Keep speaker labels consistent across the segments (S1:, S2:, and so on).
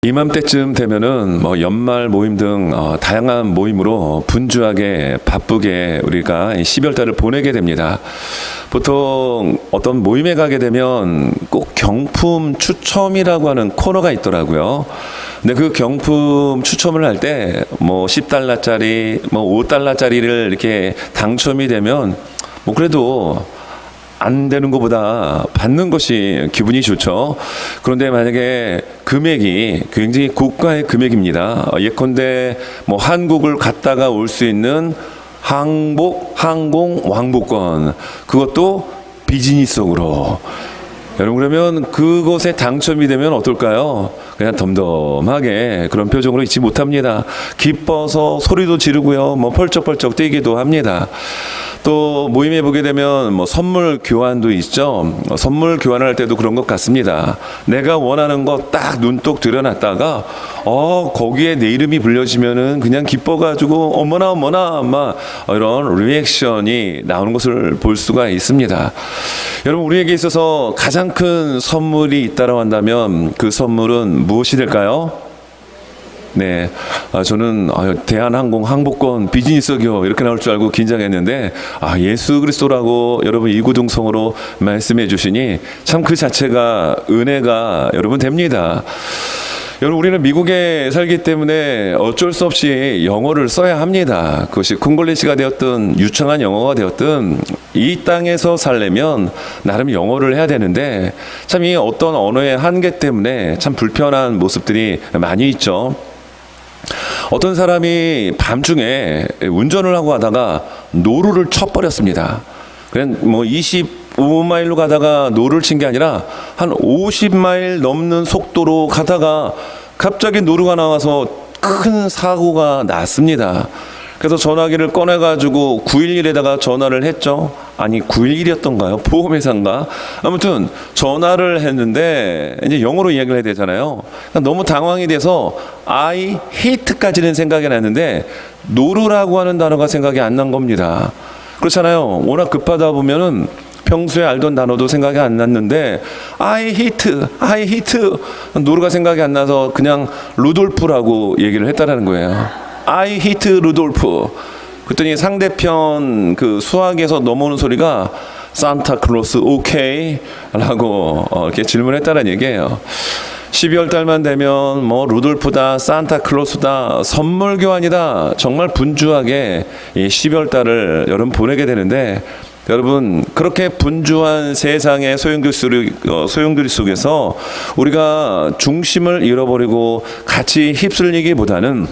S1: 이맘때쯤 되면은 연말 모임 등 다양한 모임으로 분주하게 바쁘게 우리가 12월달을 보내게 됩니다. 보통 어떤 모임에 가게 되면 꼭 경품 추첨이라고 하는 코너가 있더라고요. 근데 그 경품 추첨을 할 때 10달러짜리, 5달러짜리를 이렇게 당첨이 되면 그래도 안 되는 것보다 받는 것이 기분이 좋죠. 그런데 만약에 금액이 굉장히 고가의 금액입니다. 예컨대 한국을 갔다가 올 수 있는 항공 왕복권, 그것도 비즈니스석으로. 여러분, 그러면 그것에 당첨이 되면 어떨까요? 그냥 덤덤하게 그런 표정으로 있지 못합니다. 기뻐서 소리도 지르고요, 펄쩍펄쩍 뛰기도 합니다. 또 모임에 보게 되면 선물 교환도 있죠. 선물 교환을 할 때도 그런 것 같습니다. 내가 원하는 거 딱 눈독 들여놨다가 거기에 내 이름이 불려지면은 그냥 기뻐가지고 어머나 막 이런 리액션이 나오는 것을 볼 수가 있습니다. 여러분, 우리에게 있어서 가장 큰 선물이 있다고 한다면 그 선물은 무엇이 될까요? 네, 저는 대한항공 항복권 비즈니스석이요 이렇게 나올 줄 알고 긴장했는데 예수 그리스도라고 여러분 이구동성으로 말씀해 주시니 참 그 자체가 은혜가 여러분 됩니다. 여러분, 우리는 미국에 살기 때문에 어쩔 수 없이 영어를 써야 합니다. 그것이 콩글리시가 되었든 유창한 영어가 되었든 이 땅에서 살려면 나름 영어를 해야 되는데 참 이 어떤 언어의 한계 때문에 참 불편한 모습들이 많이 있죠. 어떤 사람이 밤중에 운전을 하고 하다가 노루를 쳐버렸습니다. 그냥 25마일로 가다가 노루를 친 게 아니라 한 50마일 넘는 속도로 가다가 갑자기 노루가 나와서 큰 사고가 났습니다. 그래서 전화기를 꺼내가지고 911에다가 전화를 했죠. 아니 911이었던가요? 보험회사인가? 아무튼 전화를 했는데 이제 영어로 이야기를 해야 되잖아요. 너무 당황이 돼서 I hate까지는 생각이 났는데 노루라고 하는 단어가 생각이 안 난 겁니다. 그렇잖아요. 워낙 급하다 보면은 평소에 알던 단어도 생각이 안 났는데 I hate 노루가 생각이 안 나서 그냥 루돌프라고 얘기를 했다라는 거예요. I hate 루돌프. 그랬더니 상대편 그 수학에서 넘어오는 소리가 산타 클로스 오케이? 라고 이렇게 질문했다는 얘기예요. 12월 달만 되면 루돌프다, 산타 클로스다, 선물 교환이다. 정말 분주하게 이 12월 달을 여러분 보내게 되는데 여러분, 그렇게 분주한 세상의 소용돌이 속에서 우리가 중심을 잃어버리고 같이 휩쓸리기보다는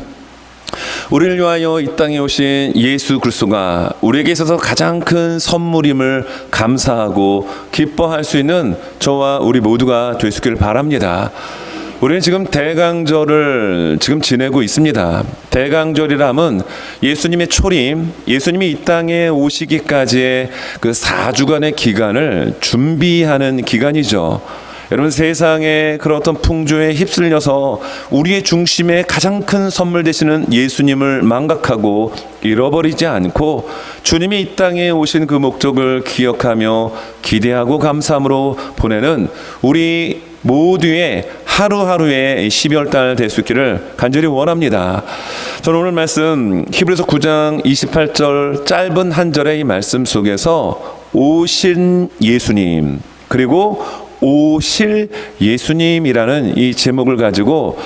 S1: 우리를 위하여 이 땅에 오신 예수 그리스도가 우리에게 있어서 가장 큰 선물임을 감사하고 기뻐할 수 있는 저와 우리 모두가 될 수 있기를 바랍니다. 우리는 지금 대강절을 지금 지내고 있습니다. 대강절이라면 예수님의 초림, 예수님이 이 땅에 오시기까지의 그 4주간의 기간을 준비하는 기간이죠. 여러분, 세상의 그런 어떤 풍조에 휩쓸려서 우리의 중심에 가장 큰 선물 되시는 예수님을 망각하고 잃어버리지 않고 주님이 이 땅에 오신 그 목적을 기억하며 기대하고 감사함으로 보내는 우리 모두의 하루하루의 12월 달 될 수 있기를 간절히 원합니다. 저는 오늘 말씀 히브리서 9장 28절 짧은 한 절의 이 말씀 속에서 오신 예수님, 그리고 오실 예수님이라는 이 제목을 가지고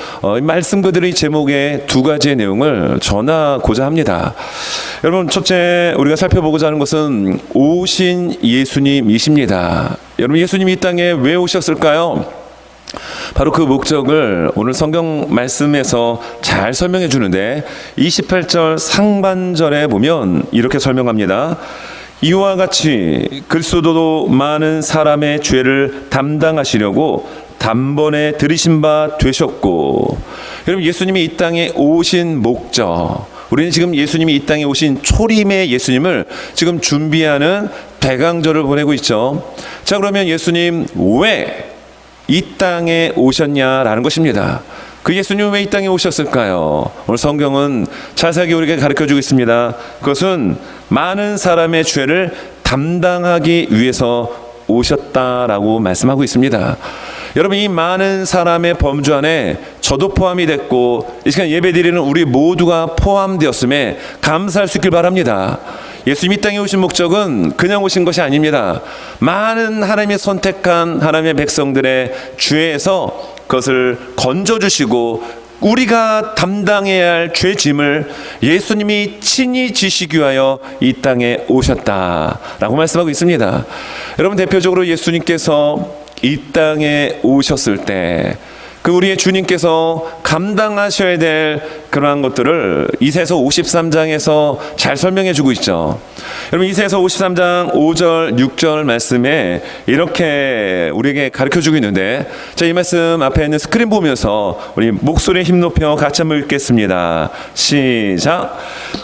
S1: 말씀 그대로 이 제목의 두 가지의 내용을 전하고자 합니다. 여러분, 첫째 우리가 살펴보고자 하는 것은 오신 예수님이십니다. 여러분, 예수님이 이 땅에 왜 오셨을까요? 바로 그 목적을 오늘 성경 말씀에서 잘 설명해 주는데 28절 상반절에 보면 이렇게 설명합니다. 이와 같이 그리스도도 많은 사람의 죄를 담당하시려고 단번에 들이신 바 되셨고. 여러분, 예수님이 이 땅에 오신 목적, 우리는 지금 예수님이 이 땅에 오신 초림의 예수님을 지금 준비하는 대강절을 보내고 있죠. 자, 그러면 예수님 왜 이 땅에 오셨냐라는 것입니다. 그 예수님 왜 이 땅에 오셨을까요? 오늘 성경은 자세하게 우리에게 가르쳐주고 있습니다. 그것은 많은 사람의 죄를 담당하기 위해서 오셨다라고 말씀하고 있습니다. 여러분, 이 많은 사람의 범주 안에 저도 포함이 됐고 이 시간 예배드리는 우리 모두가 포함되었음에 감사할 수 있길 바랍니다. 예수님 이 땅에 오신 목적은 그냥 오신 것이 아닙니다. 많은 하나님의 선택한 하나님의 백성들의 죄에서 그것을 건져주시고 우리가 담당해야 할 죄짐을 예수님이 친히 지시기 위하여 이 땅에 오셨다라고 말씀하고 있습니다. 여러분, 대표적으로 예수님께서 이 땅에 오셨을 때 그 우리의 주님께서 감당하셔야 될 그러한 것들을 이사야서 53장에서 잘 설명해 주고 있죠. 여러분, 이사야서 53장 5절 6절 말씀에 이렇게 우리에게 가르쳐 주고 있는데, 자, 이 말씀 앞에 있는 스크린 보면서 우리 목소리 힘 높여 같이 한번 읽겠습니다. 시작.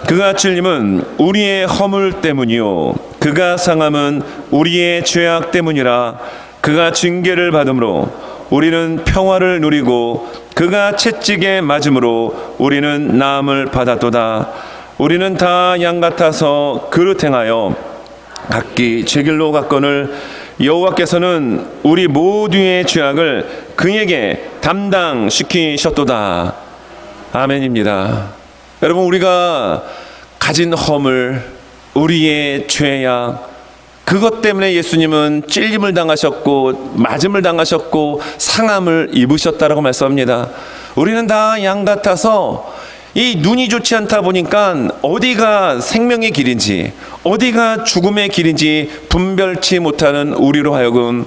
S1: 그가 찔림은 우리의 허물 때문이요 그가 상함은 우리의 죄악 때문이라. 그가 징계를 받음으로 우리는 평화를 누리고 그가 채찍에 맞음으로 우리는 나음을 받았도다. 우리는 다 양 같아서 그릇 행하여 각기 제 길로 갔거늘 여호와께서는 우리 모두의 죄악을 그에게 담당시키셨도다. 아멘입니다. 여러분, 우리가 가진 허물, 우리의 죄악, 그것 때문에 예수님은 찔림을 당하셨고 맞음을 당하셨고 상함을 입으셨다라고 말씀합니다. 우리는 다 양 같아서 이 눈이 좋지 않다 보니까 어디가 생명의 길인지 어디가 죽음의 길인지 분별치 못하는 우리로 하여금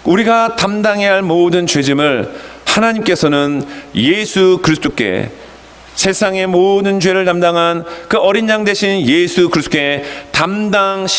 S1: 우리가 담당해야 할 모든 죄짐을 하나님께서는 예수 그리스도께, 세상의 모든 죄를 담당한 그 어린 양 대신 예수 그리스도께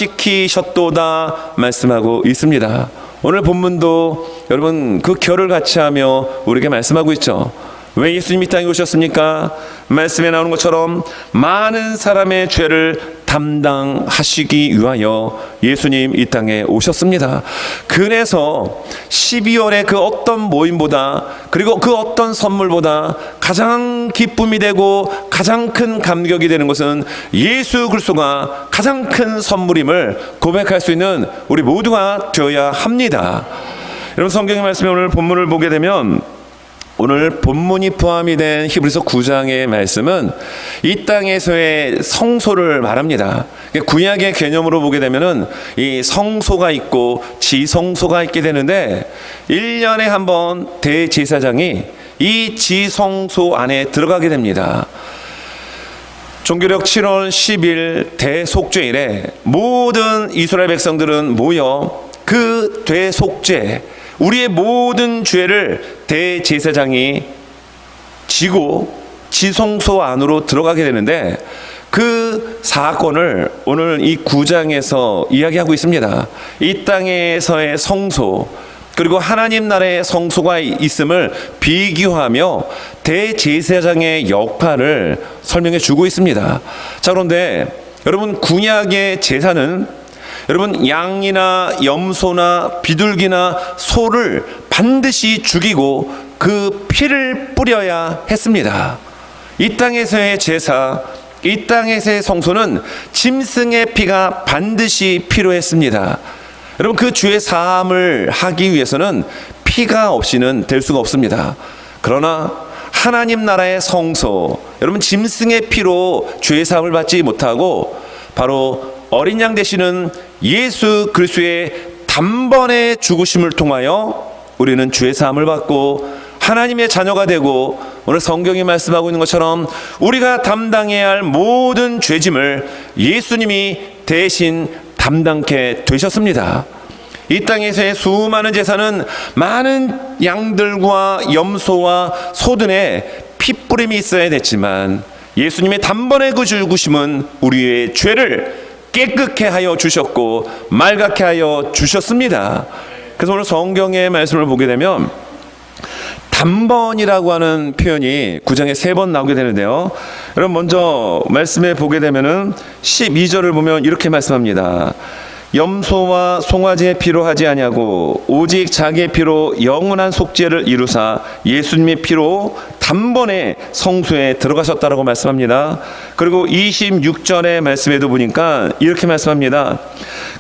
S1: 담당시키셨도다 말씀하고 있습니다. 오늘 본문도 여러분 그 결을 같이 하며 우리에게 말씀하고 있죠. 왜 예수님이 이 땅에 오셨습니까? 말씀에 나오는 것처럼 많은 사람의 죄를 담당하시기 위하여 예수님 이 땅에 오셨습니다. 그래서 12월의 그 어떤 모임보다, 그리고 그 어떤 선물보다 가장 기쁨이 되고 가장 큰 감격이 되는 것은 예수 그리스도가 가장 큰 선물임을 고백할 수 있는 우리 모두가 되어야 합니다. 여러분, 성경의 말씀에 오늘 본문을 보게 되면 오늘 본문이 포함이 된 히브리서 9장의 말씀은 이 땅에서의 성소를 말합니다. 구약의 개념으로 보게 되면은 이 성소가 있고 지성소가 있게 되는데 1년에 한 번 대제사장이 이 지성소 안에 들어가게 됩니다. 종교력 7월 10일 대속죄일에 모든 이스라엘 백성들은 모여 그 대속죄, 우리의 모든 죄를 대제사장이 지고 지성소 안으로 들어가게 되는데 그 사건을 오늘 이 9장에서 이야기하고 있습니다. 이 땅에서의 성소, 그리고 하나님 나라의 성소가 있음을 비교하며 대제사장의 역할을 설명해 주고 있습니다. 자, 그런데 여러분, 구약의 제사는 여러분 양이나 염소나 비둘기나 소를 반드시 죽이고 그 피를 뿌려야 했습니다. 이 땅에서의 제사, 이 땅에서의 성소는 짐승의 피가 반드시 필요했습니다. 여러분, 그 죄 사함을 하기 위해서는 피가 없이는 될 수가 없습니다. 그러나 하나님 나라의 성소, 여러분, 짐승의 피로 죄 사함을 받지 못하고 바로 어린 양 되시는 예수 그리스도의 단번에 죽으심을 통하여 우리는 죄 사함을 받고 하나님의 자녀가 되고, 오늘 성경이 말씀하고 있는 것처럼 우리가 담당해야 할 모든 죄짐을 예수님이 대신 담당케 되셨습니다. 이 땅에서의 수많은 제사는 많은 양들과 염소와 소들의 핏뿌림이 있어야 됐지만 예수님의 단번에 그 죽으심은 우리의 죄를 깨끗게 하여 주셨고 맑게 하여 주셨습니다. 그래서 오늘 성경의 말씀을 보게 되면 단번이라고 하는 표현이 9장에 3번 나오게 되는데요. 여러분, 먼저 말씀에 보게 되면은 12절을 보면 이렇게 말씀합니다. 염소와 송아지의 피로 하지 아니하고 오직 자기의 피로 영원한 속죄를 이루사 예수님의 피로 단번에 성소에 들어가셨다라고 말씀합니다. 그리고 26절의 말씀에도 보니까 이렇게 말씀합니다.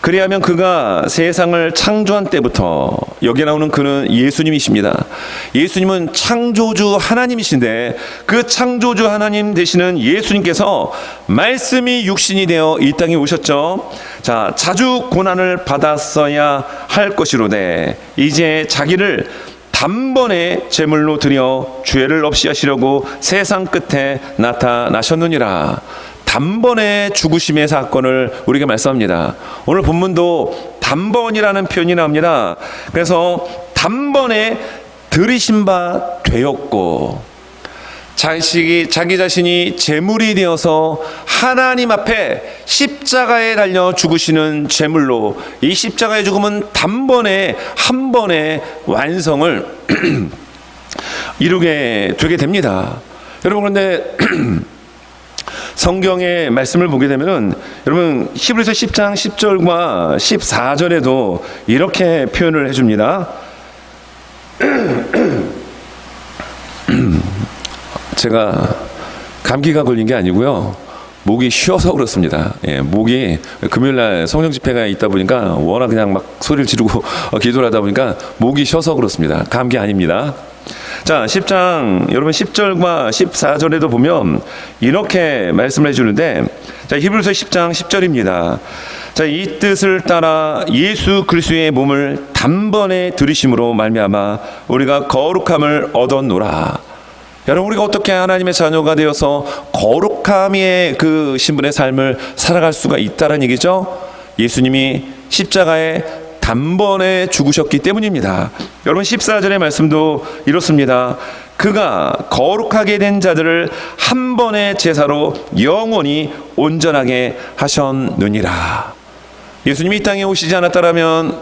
S1: 그리하면 그가 세상을 창조한 때부터, 여기 나오는 그는 예수님이십니다. 예수님은 창조주 하나님이신데 그 창조주 하나님 되시는 예수님께서 말씀이 육신이 되어 이 땅에 오셨죠. 자, 자주 고난을 받았어야 할 것이로되 이제 자기를 단번에 제물로 드려 죄를 없이 하시려고 세상 끝에 나타나셨느니라. 단번에 죽으심의 사건을 우리가 말씀합니다. 오늘 본문도 단번이라는 표현이 나옵니다. 그래서 단번에 들이신 바 되었고, 자기 자신이 제물이 되어서 하나님 앞에 십자가에 달려 죽으시는 제물로, 이 십자가의 죽음은 단번에 한 번에 완성을 이루게 되게 됩니다. 여러분, 그런데 성경의 말씀을 보게 되면은, 여러분, 히브리서 10장 10절과 14절에도 이렇게 표현을 해줍니다. 제가 감기가 걸린 게 아니고요, 목이 쉬어서 그렇습니다. 예, 목이 금요일날 성령 집회가 있다 보니까 워낙 그냥 막 소리를 지르고 기도를 하다 보니까 목이 쉬어서 그렇습니다. 감기 아닙니다. 자, 10장 여러분 10절과 14절에도 보면 이렇게 말씀을 해주는데, 자, 히브리서 10장 10절입니다. 자, 이 뜻을 따라 예수 그리스도의 몸을 단번에 들이심으로 말미암아 우리가 거룩함을 얻었노라. 여러분, 우리가 어떻게 하나님의 자녀가 되어서 거룩함의 그 신분의 삶을 살아갈 수가 있다는 얘기죠. 예수님이 십자가에 단번에 죽으셨기 때문입니다. 여러분, 14절의 말씀도 이렇습니다. 그가 거룩하게 된 자들을 한 번의 제사로 영원히 온전하게 하셨느니라. 예수님이 이 땅에 오시지 않았다면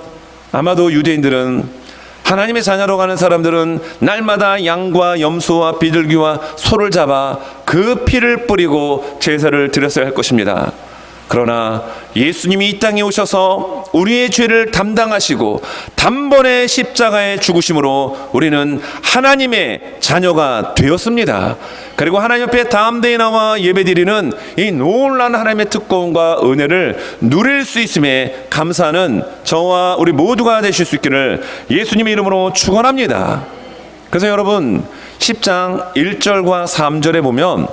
S1: 아마도 유대인들은, 하나님의 자녀로 가는 사람들은 날마다 양과 염소와 비둘기와 소를 잡아 그 피를 뿌리고 제사를 드렸어야 할 것입니다. 그러나 예수님이 이 땅에 오셔서 우리의 죄를 담당하시고 단번에 십자가에 죽으심으로 우리는 하나님의 자녀가 되었습니다. 그리고 하나님 앞에 담대히 나와 예배드리는 이 놀라운 하나님의 특권과 은혜를 누릴 수 있음에 감사하는 저와 우리 모두가 되실 수 있기를 예수님의 이름으로 축원합니다. 그래서 여러분, 10장 1절과 3절에 보면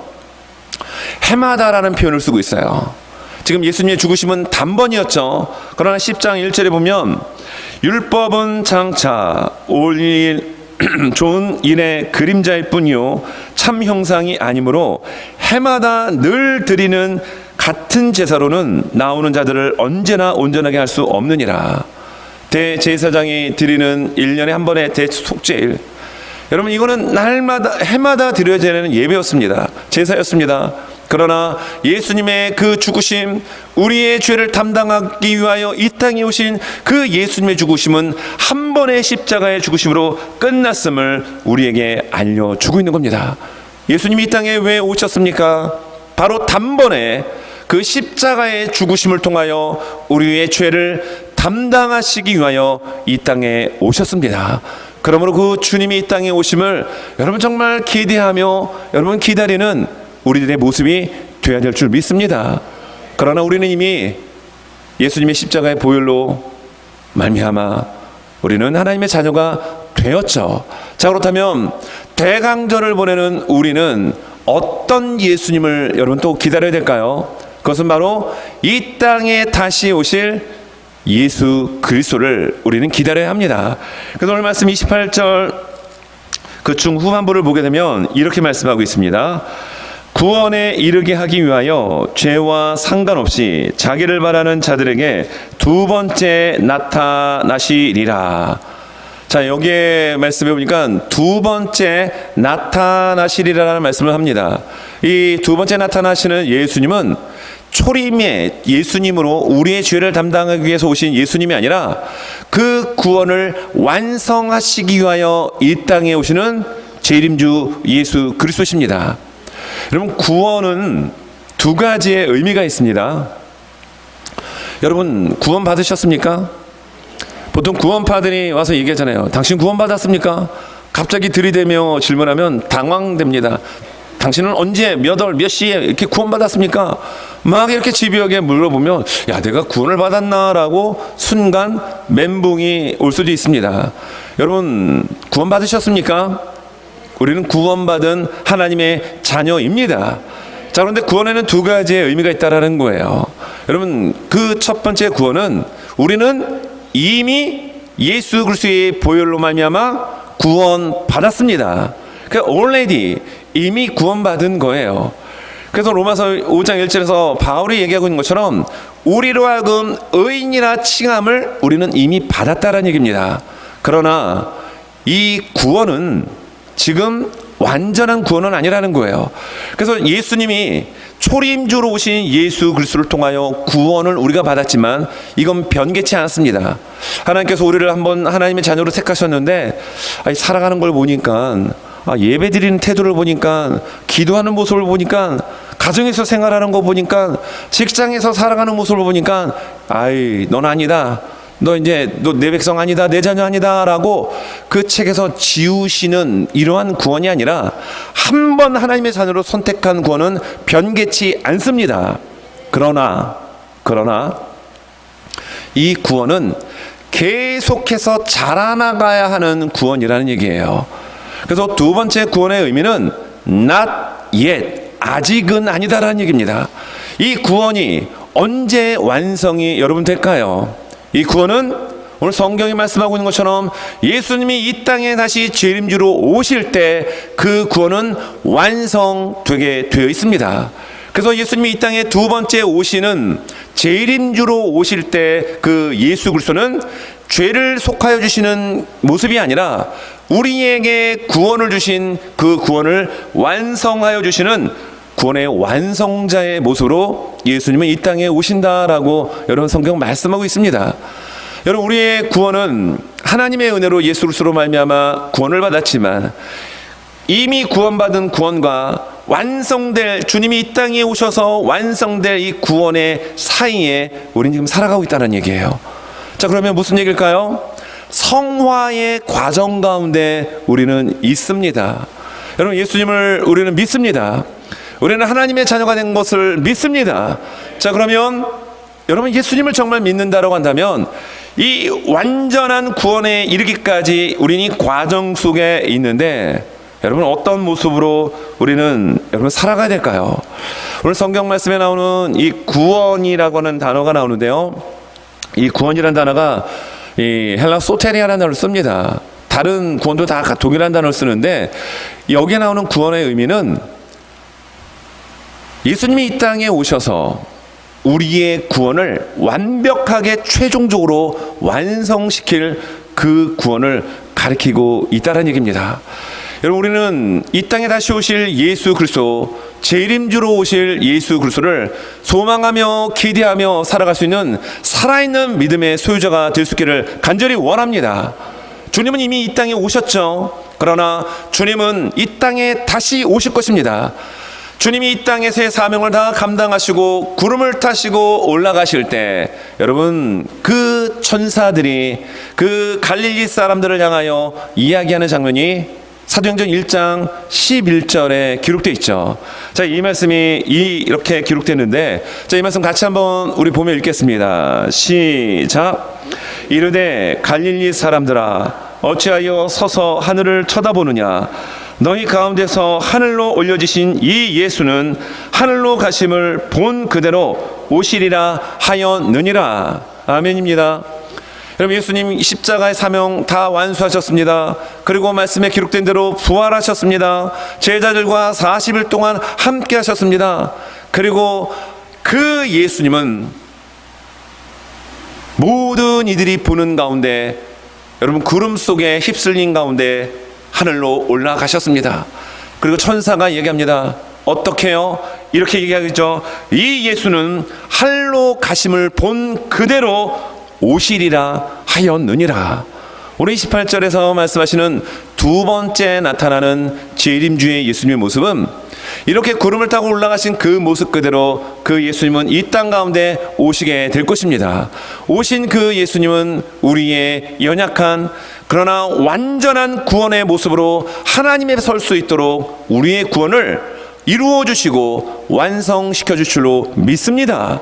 S1: 해마다라는 표현을 쓰고 있어요. 지금 예수님의 죽으심은 단번이었죠. 그러나 10장 1절에 보면 율법은 장차 올 일 좋은 일의 그림자일 뿐이요 참 형상이 아니므로 해마다 늘 드리는 같은 제사로는 나오는 자들을 언제나 온전하게 할 수 없느니라. 대제사장이 드리는 1년에 한 번의 대속죄일, 여러분, 이거는 날마다 해마다 드려야 되는 예배였습니다. 제사였습니다. 그러나 예수님의 그 죽으심, 우리의 죄를 담당하기 위하여 이 땅에 오신 그 예수님의 죽으심은 한 번의 십자가의 죽으심으로 끝났음을 우리에게 알려주고 있는 겁니다. 예수님이 이 땅에 왜 오셨습니까? 바로 단번에 그 십자가의 죽으심을 통하여 우리의 죄를 담당하시기 위하여 이 땅에 오셨습니다. 그러므로 그 주님이 이 땅에 오심을 여러분 정말 기대하며 여러분 기다리는 우리들의 모습이 되어야 될 줄 믿습니다. 그러나 우리는 이미 예수님의 십자가의 보혈로 말미암아 우리는 하나님의 자녀가 되었죠. 자, 그렇다면 대강절을 보내는 우리는 어떤 예수님을 여러분 또 기다려야 될까요? 그것은 바로 이 땅에 다시 오실 예수 그리스도를 우리는 기다려야 합니다. 그래서 오늘 말씀 28절 그 중후반부를 보게 되면 이렇게 말씀하고 있습니다. 구원에 이르게 하기 위하여 죄와 상관없이 자기를 바라는 자들에게 두 번째 나타나시리라. 자, 여기에 말씀해 보니까 두 번째 나타나시리라라는 말씀을 합니다. 이 두 번째 나타나시는 예수님은 초림의 예수님으로 우리의 죄를 담당하기 위해서 오신 예수님이 아니라 그 구원을 완성하시기 위하여 이 땅에 오시는 재림주 예수 그리스도십니다. 여러분, 구원은 두 가지의 의미가 있습니다. 여러분, 구원 받으셨습니까? 보통 구원파들이 와서 얘기하잖아요. 당신 구원 받았습니까? 갑자기 들이대며 질문하면 당황됩니다. 당신은 언제 몇 월 몇 시에 이렇게 구원받았습니까? 막 이렇게 집요하게 물어보면 야, 내가 구원을 받았나라고 순간 멘붕이 올 수도 있습니다. 여러분, 구원 받으셨습니까? 우리는 구원받은 하나님의 자녀입니다. 자, 그런데 구원에는 두 가지의 의미가 있다라는 거예요. 여러분, 그 첫 번째 구원은 우리는 이미 예수 그리스도의 보혈로 말미암아 구원 받았습니다. 그러니까 already 이미 구원받은 거예요. 그래서 로마서 5장 1절에서 바울이 얘기하고 있는 것처럼 우리로 하여금 의인이라 칭함을 우리는 이미 받았다라는 얘기입니다. 그러나 이 구원은 지금 완전한 구원은 아니라는 거예요. 그래서 예수님이 초림주로 오신 예수 그리스도를 통하여 구원을 우리가 받았지만 이건 변개치 않았습니다. 하나님께서 우리를 한번 하나님의 자녀로 택하셨는데 살아가는 걸 보니까 예배 드리는 태도를 보니까 기도하는 모습을 보니까 가정에서 생활하는 거 보니까 직장에서 살아가는 모습을 보니까 넌 아니다. 너 내 백성 아니다, 내 자녀 아니다라고 그 책에서 지우시는 이러한 구원이 아니라 한 번 하나님의 자녀로 선택한 구원은 변개치 않습니다. 그러나 이 구원은 계속해서 자라나가야 하는 구원이라는 얘기예요. 그래서 두 번째 구원의 의미는 not yet, 아직은 아니다라는 얘기입니다. 이 구원이 언제 완성이 여러분 될까요? 이 구원은 오늘 성경이 말씀하고 있는 것처럼 예수님이 이 땅에 다시 재림주로 오실 때 그 구원은 완성되게 되어 있습니다. 그래서 예수님이 이 땅에 두 번째 오시는 재림주로 오실 때 그 예수 그리스도는 죄를 속하여 주시는 모습이 아니라 우리에게 구원을 주신 그 구원을 완성하여 주시는 구원의 완성자의 모습으로 예수님은 이 땅에 오신다라고 여러분 성경 말씀하고 있습니다. 여러분, 우리의 구원은 하나님의 은혜로 예수 그리스도로 말미암아 구원을 받았지만 이미 구원받은 구원과 완성될, 주님이 이 땅에 오셔서 완성될 이 구원의 사이에 우리는 지금 살아가고 있다는 얘기예요. 자, 그러면 무슨 얘기일까요? 성화의 과정 가운데 우리는 있습니다. 여러분, 예수님을 우리는 믿습니다. 우리는 하나님의 자녀가 된 것을 믿습니다. 자, 그러면 여러분, 예수님을 정말 믿는다라고 한다면 이 완전한 구원에 이르기까지 우리는 이 과정 속에 있는데 여러분, 어떤 모습으로 우리는 여러분 살아가야 될까요? 오늘 성경 말씀에 나오는 이 구원이라고 하는 단어가 나오는데요, 이 구원이라는 단어가 이 헬라 소테리아라는 단어를 씁니다. 다른 구원도 다 동일한 단어를 쓰는데 여기에 나오는 구원의 의미는 예수님이 이 땅에 오셔서 우리의 구원을 완벽하게 최종적으로 완성시킬 그 구원을 가리키고 있다는 얘기입니다. 여러분, 우리는 이 땅에 다시 오실 예수 그리스도, 재림주로 오실 예수 그리스도를 소망하며 기대하며 살아갈 수 있는 살아있는 믿음의 소유자가 될 수 있기를 간절히 원합니다. 주님은 이미 이 땅에 오셨죠. 그러나 주님은 이 땅에 다시 오실 것입니다. 주님이 이 땅에서의 사명을 다 감당하시고 구름을 타시고 올라가실 때 여러분, 그 천사들이 그 갈릴리 사람들을 향하여 이야기하는 장면이 사도행전 1장 11절에 기록되어 있죠. 자, 이 말씀이 이렇게 기록됐는데, 자, 이 말씀 같이 한번 우리 보며 읽겠습니다. 시작. 이르되 갈릴리 사람들아, 어찌하여 서서 하늘을 쳐다보느냐? 너희 가운데서 하늘로 올려지신 이 예수는 하늘로 가심을 본 그대로 오시리라 하였느니라. 아멘입니다. 여러분, 예수님 십자가의 사명 다 완수하셨습니다. 그리고 말씀에 기록된 대로 부활하셨습니다. 제자들과 40일 동안 함께 하셨습니다. 그리고 그 예수님은 모든 이들이 보는 가운데, 여러분, 구름 속에 휩쓸린 가운데 하늘로 올라가셨습니다. 그리고 천사가 얘기합니다. 어떻게요? 이렇게 얘기하겠죠. 이 예수는 하늘로 가심을 본 그대로 오시리라 하였느니라. 오늘 28절에서 말씀하시는 두 번째 나타나는 재림주의 예수님의 모습은 이렇게 구름을 타고 올라가신 그 모습 그대로 그 예수님은 이 땅 가운데 오시게 될 것입니다. 오신 그 예수님은 우리의 연약한 그러나 완전한 구원의 모습으로 하나님에 설 수 있도록 우리의 구원을 이루어 주시고 완성시켜 주실 줄로 믿습니다.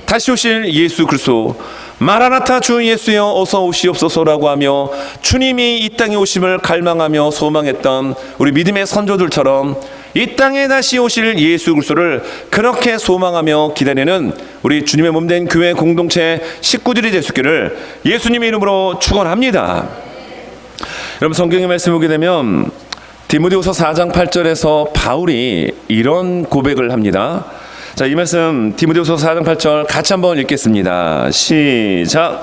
S1: 다시 오실 예수 그리스도, 마라나타 주 예수여 어서 오시옵소서라고 하며 주님이 이 땅에 오심을 갈망하며 소망했던 우리 믿음의 선조들처럼 이 땅에 다시 오실 예수 그리스도를 그렇게 소망하며 기다리는 우리 주님의 몸된 교회 공동체 식구들이 될 수 있기를 예수님의 이름으로 축원합니다. 여러분, 성경의 말씀 보게 되면 디모데후서 4장 8절에서 바울이 이런 고백을 합니다. 자, 이 말씀 디모데후서 4장 8절 같이 한번 읽겠습니다. 시작.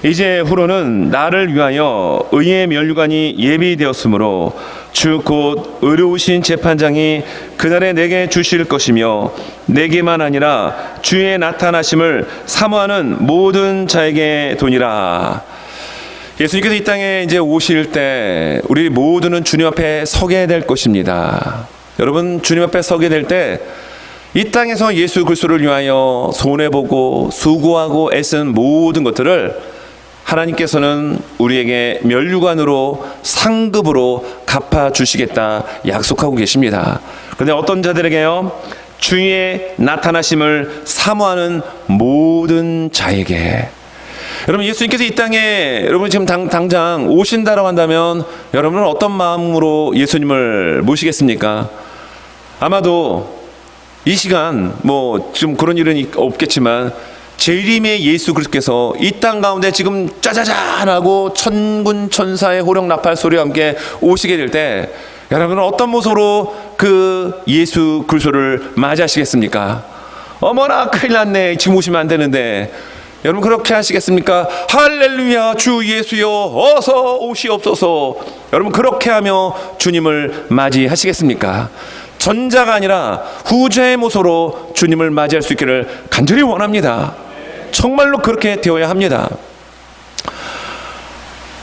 S1: 이제 후로는 나를 위하여 의의 면류관이 예비되었으므로 주 곧 의로우신 재판장이 그날에 내게 주실 것이며 내게만 아니라 주의 나타나심을 사모하는 모든 자에게 도니라. 예수님께서 이 땅에 이제 오실 때 우리 모두는 주님 앞에 서게 될 것입니다. 여러분, 주님 앞에 서게 될 때 이 땅에서 예수 그리스도를 위하여 손해보고 수고하고 애쓴 모든 것들을 하나님께서는 우리에게 면류관으로 상급으로 갚아주시겠다 약속하고 계십니다. 그런데 어떤 자들에게요? 주의 나타나심을 사모하는 모든 자에게. 여러분, 예수님께서 이 땅에 여러분 지금 당장 오신다라고 한다면 여러분은 어떤 마음으로 예수님을 모시겠습니까? 아마도 이 시간 뭐 좀 그런 일은 없겠지만 재림의 예수 그리스도께서 이 땅 가운데 지금 짜자잔하고 천군 천사의 호령 나팔 소리와 함께 오시게 될 때 여러분은 어떤 모습으로 그 예수 그리스도를 맞이하시겠습니까? 어머나 큰일 났네, 지금 오시면 안 되는데. 여러분 그렇게 하시겠습니까? 할렐루야 주 예수여 어서 오시옵소서. 여러분 그렇게 하며 주님을 맞이하시겠습니까? 전자가 아니라 후자의 모습으로 주님을 맞이할 수 있기를 간절히 원합니다. 정말로 그렇게 되어야 합니다.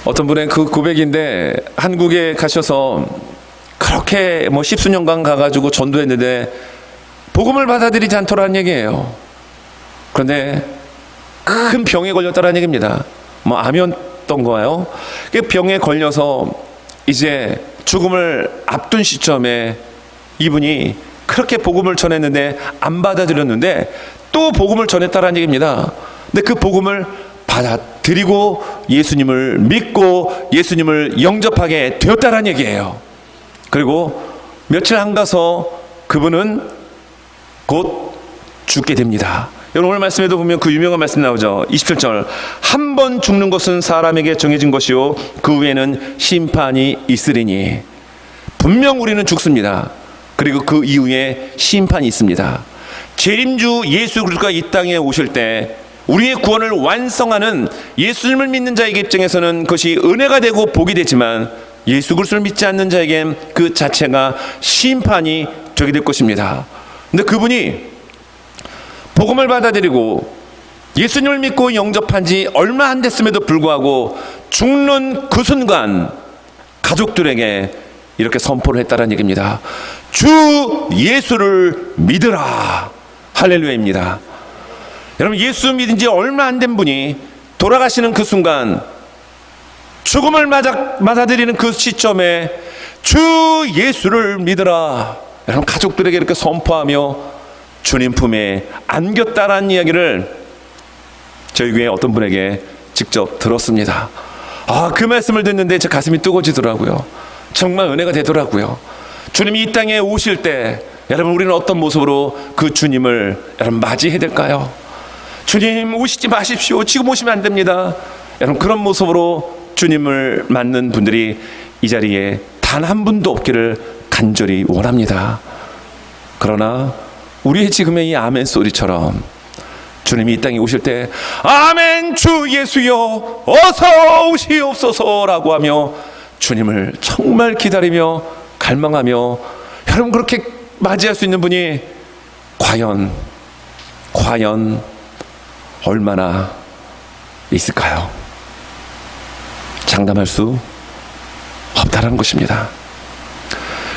S1: 어떤 분의 그 고백인데, 한국에 가셔서 그렇게 뭐 십수년간 가가지고 전도했는데 복음을 받아들이지 않더라는 얘기예요. 그런데 큰 병에 걸렸다는 얘기입니다. 뭐 암이었던 거예요. 그 병에 걸려서 이제 죽음을 앞둔 시점에 이분이 그렇게 복음을 전했는데 안 받아들였는데 또 복음을 전했다는 얘기입니다. 근데 그 복음을 받아들이고 예수님을 믿고 예수님을 영접하게 되었다는 얘기예요. 그리고 며칠 안 가서 그분은 곧 죽게 됩니다. 여러분 오늘 말씀에도 보면 그 유명한 말씀 나오죠. 27절. 한 번 죽는 것은 사람에게 정해진 것이요 그 후에는 심판이 있으리니. 분명 우리는 죽습니다. 그리고 그 이후에 심판이 있습니다. 재림주 예수 그리스도가 이 땅에 오실 때 우리의 구원을 완성하는 예수님을 믿는 자에게 입장에서는 그것이 은혜가 되고 복이 되지만 예수 그리스도를 믿지 않는 자에겐 그 자체가 심판이 되게 될 것입니다. 근데 그분이 복음을 받아들이고 예수님을 믿고 영접한 지 얼마 안 됐음에도 불구하고 죽는 그 순간 가족들에게 이렇게 선포를 했다는 얘기입니다. 주 예수를 믿으라. 할렐루야입니다. 여러분 예수 믿은 지 얼마 안 된 분이 돌아가시는 그 순간 죽음을 맞아들이는 그 시점에 주 예수를 믿으라. 여러분 가족들에게 이렇게 선포하며 주님 품에 안겼다라는 이야기를 저희 교회 어떤 분에게 직접 들었습니다. 그 말씀을 듣는데 제 가슴이 뜨거워지더라고요. 정말 은혜가 되더라고요. 주님이 이 땅에 오실 때 여러분 우리는 어떤 모습으로 그 주님을 여러분 맞이해야 될까요? 주님 오시지 마십시오. 지금 오시면 안 됩니다. 여러분 그런 모습으로 주님을 맞는 분들이 이 자리에 단 한 분도 없기를 간절히 원합니다. 그러나 우리의 지금의 이 아멘 소리처럼 주님이 이 땅에 오실 때 아멘 주 예수여 어서 오시옵소서라고 하며 주님을 정말 기다리며 갈망하며 여러분 그렇게 맞이할 수 있는 분이 과연 얼마나 있을까요? 장담할 수 없다는 것입니다.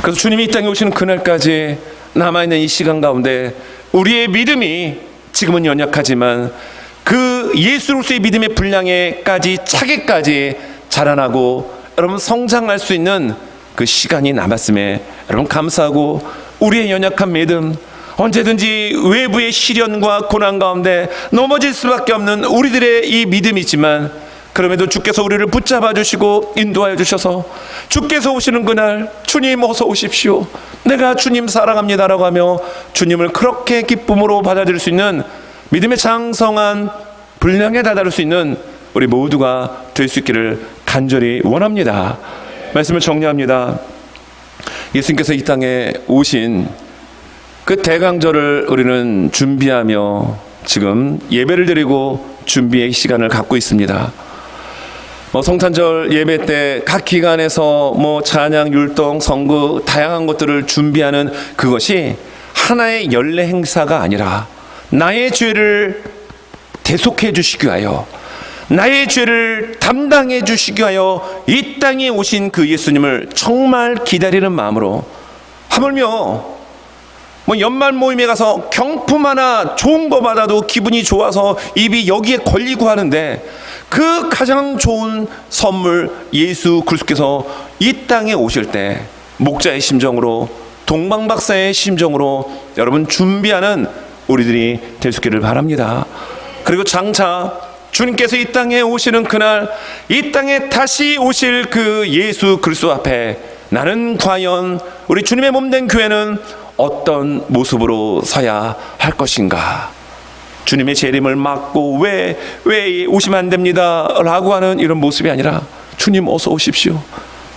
S1: 그래서 주님이 이 땅에 오시는 그날까지 남아있는 이 시간 가운데 우리의 믿음이 지금은 연약하지만 그 예수 그리스도의 믿음의 분량에까지 차게까지 자라나고 여러분 성장할 수 있는 그 시간이 남았음에 여러분 감사하고 우리의 연약한 믿음, 언제든지 외부의 시련과 고난 가운데 넘어질 수밖에 없는 우리들의 이 믿음이지만, 그럼에도 주께서 우리를 붙잡아 주시고 인도하여 주셔서 주께서 오시는 그날 주님 어서 오십시오, 내가 주님 사랑합니다라고 하며 주님을 그렇게 기쁨으로 받아들일 수 있는 믿음의 장성한 분량에 다다를 수 있는 우리 모두가 될 수 있기를 간절히 원합니다. 말씀을 정리합니다. 예수님께서 이 땅에 오신 그 대강절을 우리는 준비하며 지금 예배를 드리고 준비의 시간을 갖고 있습니다. 성탄절 예배 때 각 기관에서 찬양, 율동, 성구 다양한 것들을 준비하는 그것이 하나의 연례 행사가 아니라 나의 죄를 대속해 주시기 위하여, 나의 죄를 담당해 주시기 위하여 이 땅에 오신 그 예수님을 정말 기다리는 마음으로, 하물며 연말 모임에 가서 경품 하나 좋은 거 받아도 기분이 좋아서 입이 여기에 걸리고 하는데, 그 가장 좋은 선물 예수 그리스도께서 이 땅에 오실 때 목자의 심정으로, 동방박사의 심정으로 여러분 준비하는 우리들이 될 수 있기를 바랍니다. 그리고 장차 주님께서 이 땅에 오시는 그날, 이 땅에 다시 오실 그 예수 그리스도 앞에 나는 과연 우리 주님의 몸된 교회는 어떤 모습으로 서야 할 것인가? 주님의 재림을 막고 왜 오시면 안 됩니다 라고 하는 이런 모습이 아니라, 주님 어서 오십시오,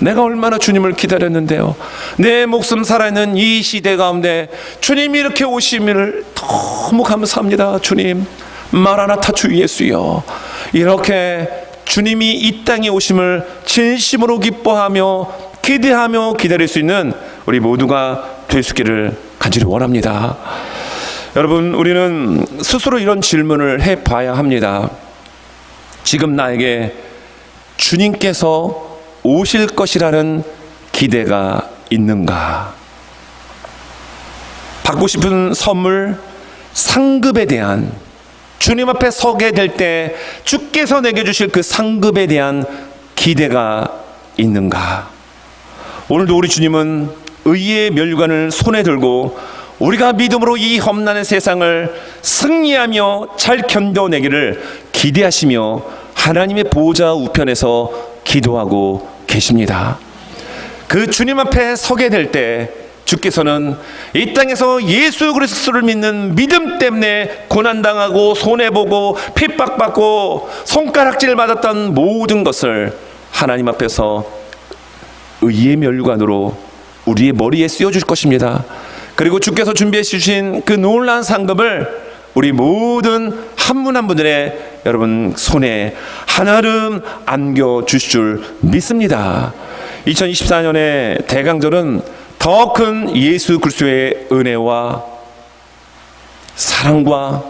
S1: 내가 얼마나 주님을 기다렸는데요, 내 목숨 살아있는 이 시대 가운데 주님이 이렇게 오심을 너무 감사합니다. 주님 마라나타 주 예수여, 이렇게 주님이 이 땅에 오심을 진심으로 기뻐하며 기대하며 기다릴 수 있는 우리 모두가 될 수 있기를 간절히 원합니다. 여러분, 우리는 스스로 이런 질문을 해봐야 합니다. 지금 나에게 주님께서 오실 것이라는 기대가 있는가? 받고 싶은 선물, 상급에 대한, 주님 앞에 서게 될 때 주께서 내게 주실 그 상급에 대한 기대가 있는가? 오늘도 우리 주님은 의의 면류관을 손에 들고 우리가 믿음으로 이 험난한 세상을 승리하며 잘 견뎌내기를 기대하시며 하나님의 보좌 우편에서 기도하고 계십니다. 그 주님 앞에 서게 될 때 주께서는 이 땅에서 예수 그리스도를 믿는 믿음 때문에 고난당하고 손해보고 핍박받고 손가락질 맞았던 모든 것을 하나님 앞에서 의의 면류관으로 우리의 머리에 씌워주실 것입니다. 그리고 주께서 준비해 주신 그 놀라운 상급을 우리 모든 한 분 한 분들의 여러분 손에 한아름 안겨주실 줄 믿습니다. 2024년의 대강절은 더 큰 예수 그리스도의 은혜와 사랑과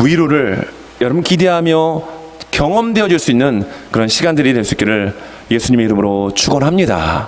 S1: 위로를 여러분 기대하며 경험되어질 수 있는 그런 시간들이 될 수 있기를 예수님의 이름으로 축원합니다.